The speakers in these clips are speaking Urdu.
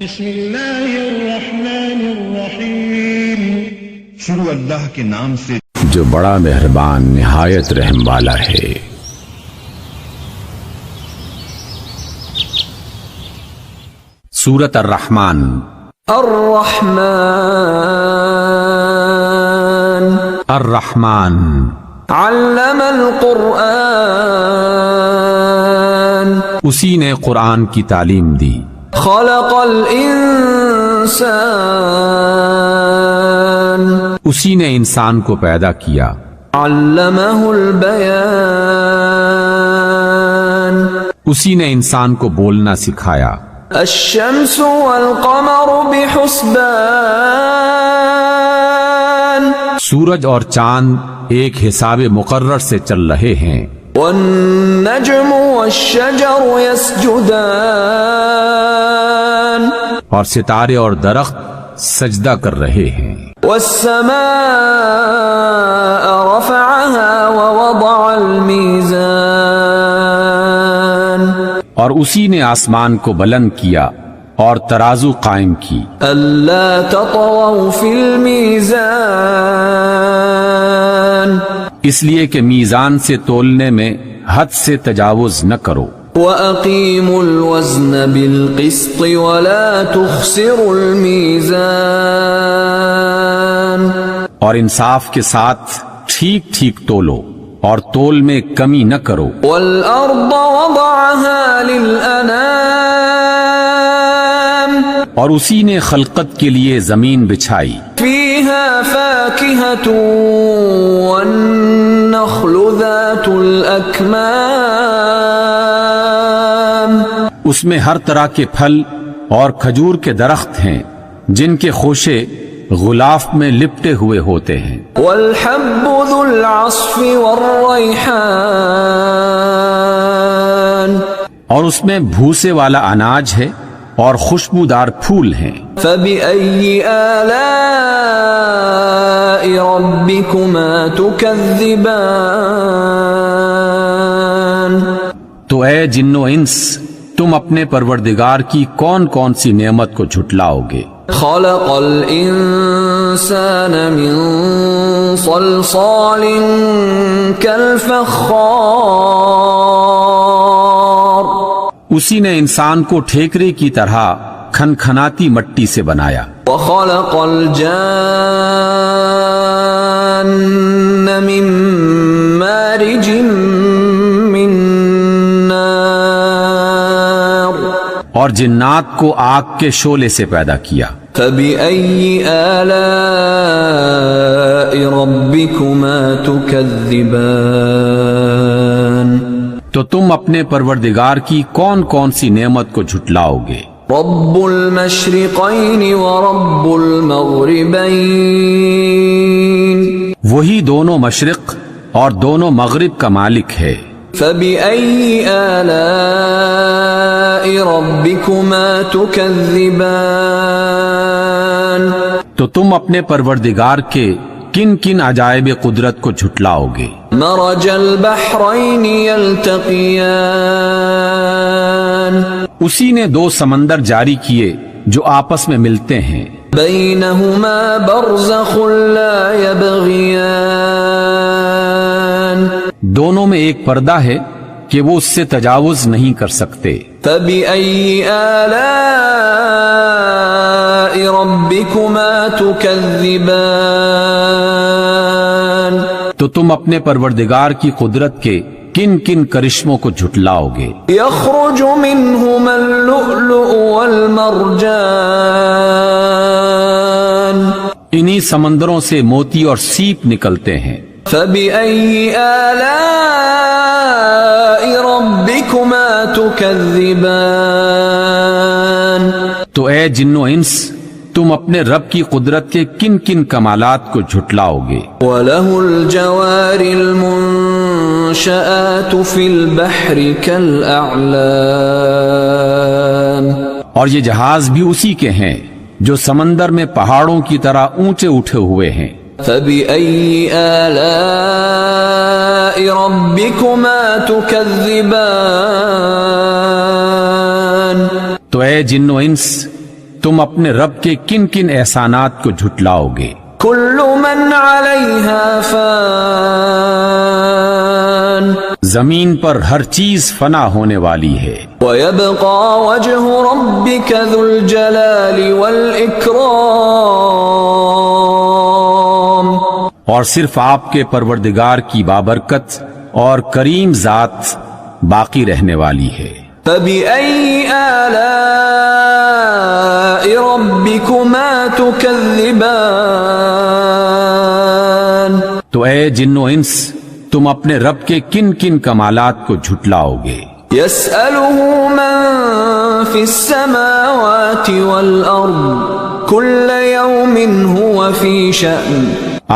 بسم اللہ الرحمن الرحیم، شروع اللہ کے نام سے جو بڑا مہربان نہایت رحم والا ہے۔ سورۃ الرحمن۔ الرحمن علم القرآن، اسی نے قرآن کی تعلیم دی۔ خلق الانسان، اسی نے انسان کو پیدا کیا۔ علمہ البیان، اسی نے انسان کو بولنا سکھایا۔ الشمس والقمر بحسبان، سورج اور چاند ایک حساب مقرر سے چل رہے ہیں۔ والنجم والشجر يسجدان، اور ستارے اور درخت سجدہ کر رہے ہیں۔ والسماء رفعها ووضع الميزان، اور اسی نے آسمان کو بلند کیا اور ترازو قائم کی۔ ألا تطغوا في الميزان، اس لیے کہ میزان سے تولنے میں حد سے تجاوز نہ کرو۔ وَأَقِيمُوا الْوَزْنَ بِالْقِسْطِ وَلَا تُخْسِرُوا الْمِيزَانَ، اور انصاف کے ساتھ ٹھیک ٹھیک تولو اور تول میں کمی نہ کرو۔ وَالْأَرْضَ وَضَعَهَا لِلْأَنَامِ، اور اسی نے خلقت کے لیے زمین بچھائی۔ فِيهَا فَاكِهَةٌ وَالنَّخْلُ ذَاتُ الْأَكْمَامِ، اس میں ہر طرح کے پھل اور کھجور کے درخت ہیں جن کے خوشے غلاف میں لپٹے ہوئے ہوتے ہیں۔ وَالْحَبُّ ذُو الْعَصْفِ وَالرَّيْحَانِ، اور اس میں بھوسے والا اناج ہے اور خوشبودار پھول ہیں۔ فَبِأَيِّ آلَاءِ رَبِّكُمَا تُكَذِّبَانِ، تو اے جن و انس، تم اپنے پروردگار کی کون کون سی نعمت کو جھٹلاؤ گے؟ خلق الانسان من صلصال كالفخار، اسی نے انسان کو ٹھیکرے کی طرح کھنکھناتی مٹی سے بنایا۔ وخلق الجان من مارج من نار، اور جنات کو آگ کے شعلے سے پیدا کیا۔ فبأي آلاء ربكما تكذبان، تو تم اپنے پروردگار کی کون کون سی نعمت کو جھٹلاؤ گے؟ رب المشرقین ورب المغربین، وہی دونوں مشرق اور دونوں مغرب کا مالک ہے۔ فبأي آلاء ربكما تكذبان، تو تم اپنے پروردگار کے کن کن عجائب قدرت کو جھٹلاؤ گے؟ مرج البحرین یلتقیان، اسی نے دو سمندر جاری کیے جو آپس میں ملتے ہیں۔ بینہما برزخ لا یبغیان، دونوں میں ایک پردہ ہے کہ وہ اس سے تجاوز نہیں کر سکتے۔ فبأي آلاء ربكما تكذبان، تو تم اپنے پروردگار کی قدرت کے کن کن کرشموں کو جھٹلاؤ گے؟ يخرج منهما اللؤلؤ والمرجان، انہی سمندروں سے موتی اور سیپ نکلتے ہیں۔ فبأي آلاء ربكما تكذبان، تو اے جن و انس، تم اپنے رب کی قدرت کے کن کن کمالات کو جھٹلاؤ گے؟ وَلَهُ الْجَوَارِ الْمُنشَآتُ فِي الْبَحْرِ كَالْأَعْلَامِ، اور یہ جہاز بھی اسی کے ہیں جو سمندر میں پہاڑوں کی طرح اونچے اٹھے ہوئے ہیں۔ فَبِأَيِّ آلَاءِ رَبِّكُمَا تُكَذِّبَانِ، تو اے جن و انس، تم اپنے رب کے کن کن احسانات کو جھٹلاؤ گے؟ كل من عليها فان زمین پر ہر چیز فنا ہونے والی ہے، ويبقى وجه ربك ذو الجلال والإكرام اور صرف آپ کے پروردگار کی بابرکت اور کریم ذات باقی رہنے والی ہے۔ فبأي آلاء ربكما تكذبان تو اے جن و انس، تم اپنے رب کے کن کن کمالات کو جھٹلاؤ گے؟ يسأله من في السماوات والأرض كل يوم هو في شأن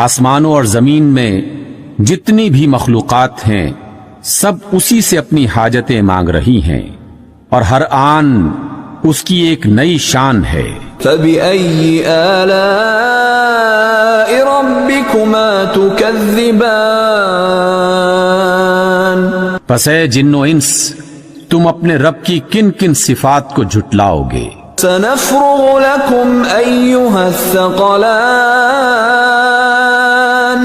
آسمانوں اور زمین میں جتنی بھی مخلوقات ہیں سب اسی سے اپنی حاجتیں مانگ رہی ہیں، اور ہر آن اس کی ایک نئی شان ہے۔ فبأي آلاء ربكما تكذبان پس اے جن و انس، تم اپنے رب کی کن کن صفات کو جھٹلاؤ گے؟ سنفرغ لكم أيها الثقلان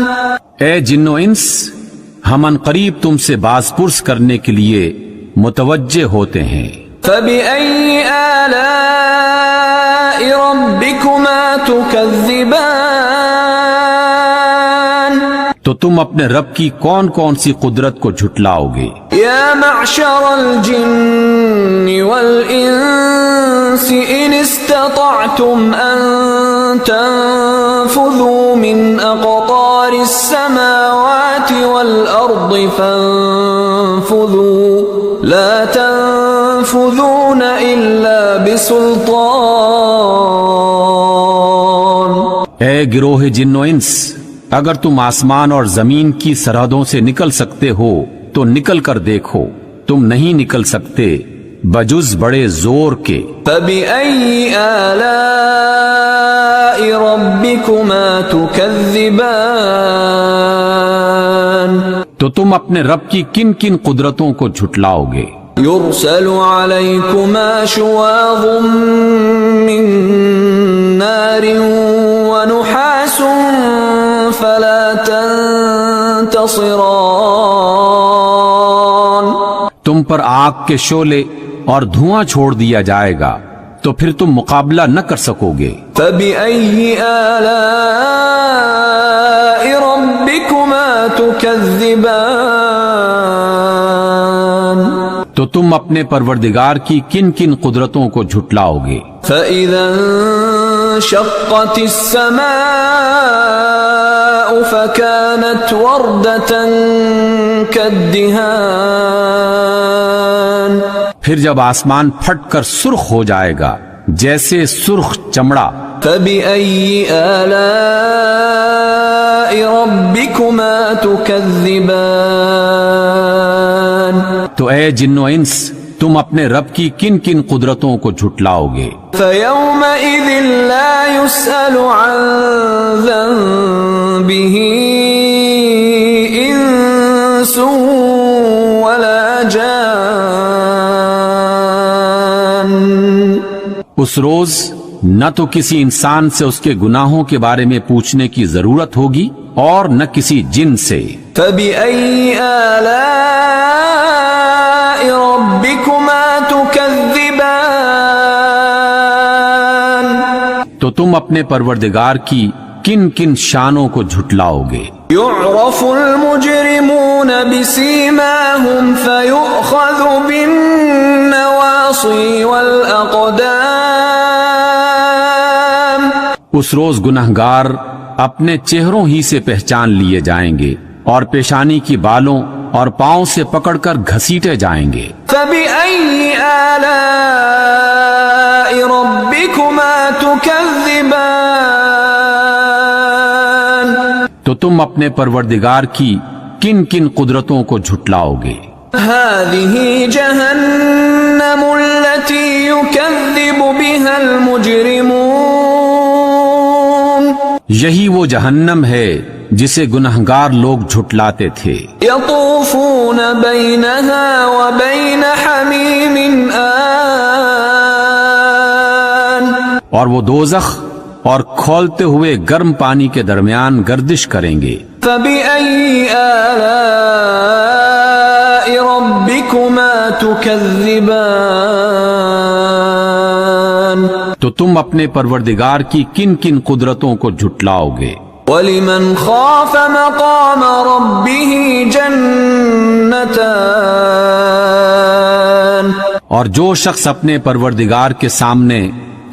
اے جن و انس، ہم ان قریب تم سے باز پرس کرنے کے لیے متوجہ ہوتے ہیں۔ فبأي آلاء ربكما تكذبان تو تم اپنے رب کی کون کون سی قدرت کو جھٹلاؤ گے؟ يا معشر الجن والإنس إن استطعتم أن تنفذوا من أقطار السماوات والأرض فانفذوا لا تنفذون إلا بسلطان۔ اے گروہ جن و انس، اگر تم آسمان اور زمین کی سرحدوں سے نکل سکتے ہو تو نکل کر دیکھو، تم نہیں نکل سکتے بجز بڑے زور کے۔ فبأي آلاء ربكما تكذبان تو تم اپنے رب کی کن کن قدرتوں کو جھٹلاؤ گے؟ يرسل عليكما شواظ من نار ونحاس فلا تنتصران تم پر آگ کے شعلے اور دھواں چھوڑ دیا جائے گا تو پھر تم مقابلہ نہ کر سکو گے۔ فبأي آلاء ربكما تكذبان تو تم اپنے پروردگار کی کن کن قدرتوں کو جھٹلاؤ گے؟ فإذا انشقت السماء فكانت وردة كالدهان پھر جب آسمان پھٹ کر سرخ ہو جائے گا جیسے سرخ چمڑا۔ فبأي آلاء ربكما تكذبان تو اے جن و انس، تم اپنے رب کی کن کن قدرتوں کو جھٹلاؤ گے؟ فيومئذ لا يسأل عن ذنبه إنس ولا جان اس روز نہ تو کسی انسان سے اس کے گناہوں کے بارے میں پوچھنے کی ضرورت ہوگی اور نہ کسی جن سے۔ فبأي آلاء ربكما تكذبان تو تم اپنے پروردگار کی کن کن شانوں کو جھٹلاؤ گے؟ يعرف المجرمون بسيماهم فيؤخذ بالنواصي والأقدام اس روز گنہگار اپنے چہروں ہی سے پہچان لیے جائیں گے اور پیشانی کی بالوں اور پاؤں سے پکڑ کر گھسیٹے جائیں گے۔ فبأي آلاء ربكما تكذبان تو تم اپنے پروردگار کی کن کن قدرتوں کو جھٹلاؤ گے؟ هذه جهنم التي يكذب بها المجرمون یہی وہ جہنم ہے جسے گنہگار لوگ جھٹلاتے تھے۔ يطوفون بينها وبين حميم آن اور وہ دوزخ اور کھولتے ہوئے گرم پانی کے درمیان گردش کریں گے. فبأي آلاء ربكما تكذبان تو تم اپنے پروردگار کی کن کن قدرتوں کو جھٹلاؤ گے. وَلِمَنْ خَافَ مَقَامَ رَبِّهِ جَنَّتَانِ اور جو شخص اپنے پروردگار کے سامنے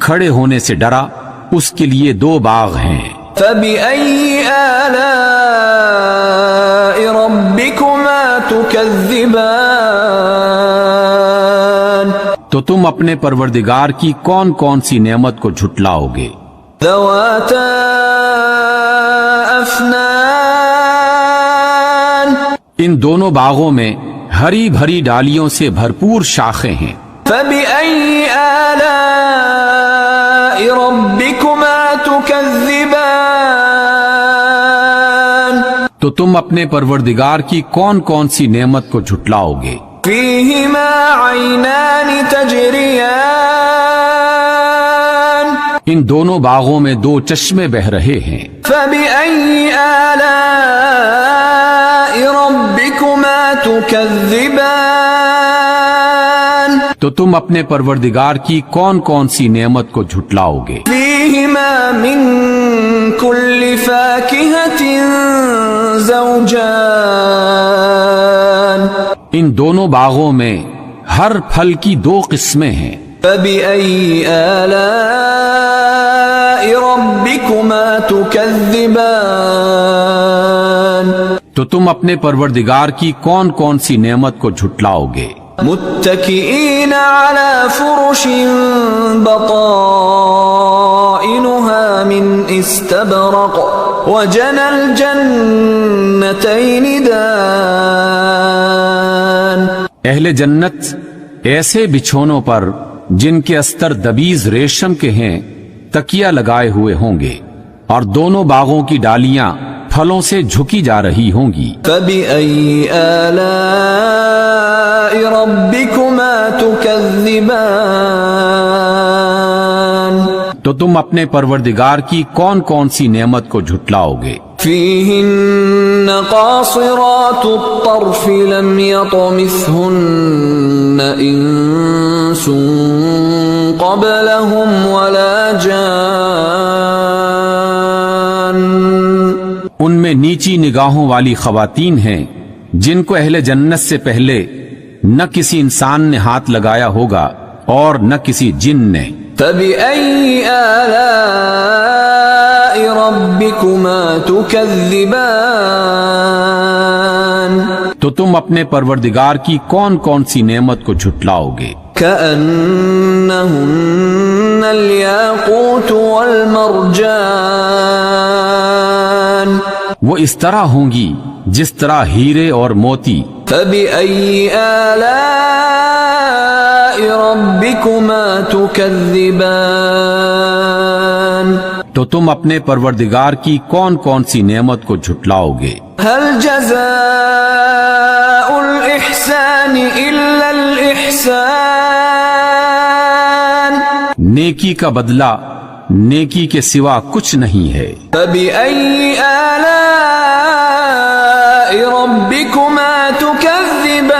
کھڑے ہونے سے ڈرا اس کے لیے 2 باغ ہیں. فَبِأَيِّ آلَاءِ رَبِّكُمَا تُكَذِّبَانِ تو تم اپنے پروردگار کی کون کون سی نعمت کو جھٹلاؤ گے. ذَوَاتَا أَفْنَانٍ ان دونوں باغوں میں ہری بھری ڈالیوں سے بھرپور شاخیں ہیں. فَبِأَيِّ آلَاءِ رَبِّكُمَا تُكَذِّبَانِ تو تم اپنے پروردگار کی کون کون سی نعمت کو جھٹلاؤ گے. فِيهِمَا عَيْنَانِ تَجْرِيَانِ ان دونوں باغوں میں 2 چشمے بہ رہے ہیں. فَبِأَيِّ آلَاءِ رَبِّكُمَا تُكَذِّبَانِ تو تم اپنے پروردگار کی کون کون سی نعمت کو جھٹلاؤ گے. فِيهِمَا مِن كُلِّ فَاكِهَةٍ زَوْجَانِ ان دونوں باغوں میں ہر پھل کی 2 قسمیں ہیں. فَبِأَيِّ آلَاءِ رَبِّكُمَا تُكَذِّبَانِ تو تم اپنے پروردگار کی کون کون سی نعمت کو جھٹلاؤ گے. متكئين على فرش بطائنها من استبرق وجنى الجنتين دان اہل جنت ایسے بچھونوں پر جن کے استر دبیز ریشم کے ہیں تکیہ لگائے ہوئے ہوں گے اور دونوں باغوں کی ڈالیاں پھلوں سے جھکی جا رہی ہوں گی. فَبِأَيِّ آلَاءِ رَبِّكُمَا تُكَذِّبَانِ تو تم اپنے پروردگار کی کون کون سی نعمت کو جھٹلاؤ گے. فِيهِنَّ قَاصِرَاتُ الطَّرْفِ لَمْ يَطْمِثْهُنَّ إِنسٌ قَبْلَهُمْ وَلَا جَانٌّ ان میں نیچی نگاہوں والی خواتین ہیں جن کو اہل جنت سے پہلے نہ کسی انسان نے ہاتھ لگایا ہوگا اور نہ کسی جن نے. فَبِأَيِّ آلَاءِ رَبِّكُمَا تُكَذِّبَانِ تو تم اپنے پروردگار کی کون کون سی نعمت کو جھٹلاؤ گے. كَأَنَّهُنَّ الْيَاقُوتُ وَالْمَرْجَانُ وہ اس طرح ہوں گی جس طرح ہیرے اور موتی. فَبِأَيِّ آلَاءِ رَبِّكُمَا تُكَذِّبَانِ تو تم اپنے پروردگار کی کون کون سی نعمت کو جھٹلاؤ گے. هَلْ جَزَاءُ الْإِحْسَانِ إِلَّا الْإِحْسَانُ نیکی کا بدلہ نیکی کے سوا کچھ نہیں ہے. فَبِأَيِّ آلَاءِ رَبِّكُمَا تُكَذِّبَانِ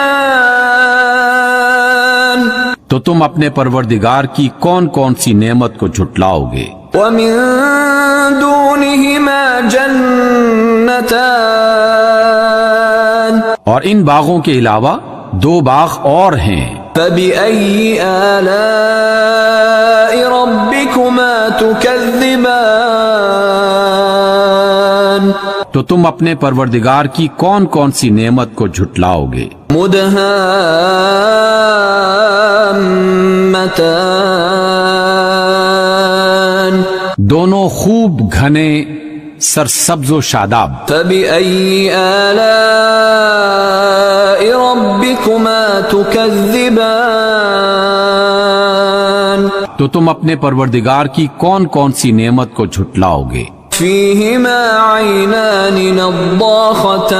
تو تم اپنے پروردگار کی کون کون سی نعمت کو جھٹلاؤ گے. وَمِن دُونِهِمَا جَنَّتَانِ اور ان باغوں کے علاوہ 2 باغ اور ہیں. فَبِأَيِّ آلَاءِ رَبِّكُمَا تُكَذِّبَانِ تو تم اپنے پروردگار کی کون کون سی نعمت کو جھٹلاؤ گے. مُدْهَامَّتَانِ دونوں خوب گھنے سرسبز و شاداب. فَبِأَيِّ آلَاءِ رَبِّكُمَا تُكَذِّبَانِ تو تم اپنے پروردگار کی کون کون سی نعمت کو جھٹلاؤ گے. فِيهِمَا عَيْنَانِ نَضَّاخَتَانِ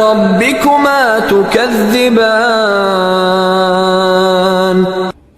ربكما تكذبان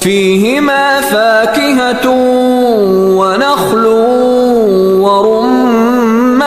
فيهما فاكهة ونخل ورمان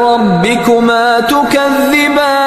ربكما تكذبان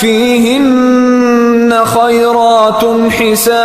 فيهن خيرات حسان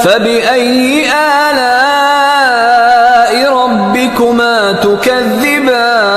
فبأي آلاء ربكما تكذبان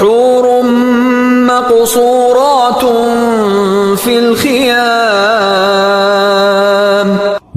حور مقصورات في الخيام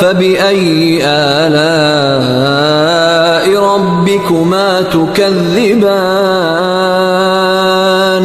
فبأي آلاء ربكما تكذبان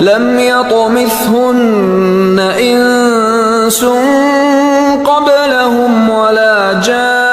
لم يطمثهن إنس قبلهم ولا جان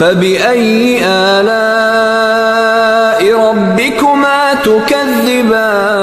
فبأي آلاء ربكما تكذبان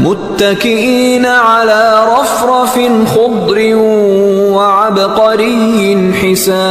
متكئين على رفرف خضر وعبقري حسان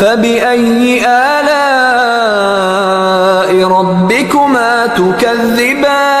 فبأي آلاء ربكما تكذبان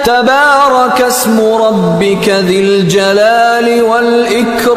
تبارك اسم ربك ذي الجلال والإكرام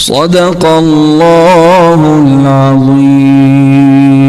صدق الله العظيم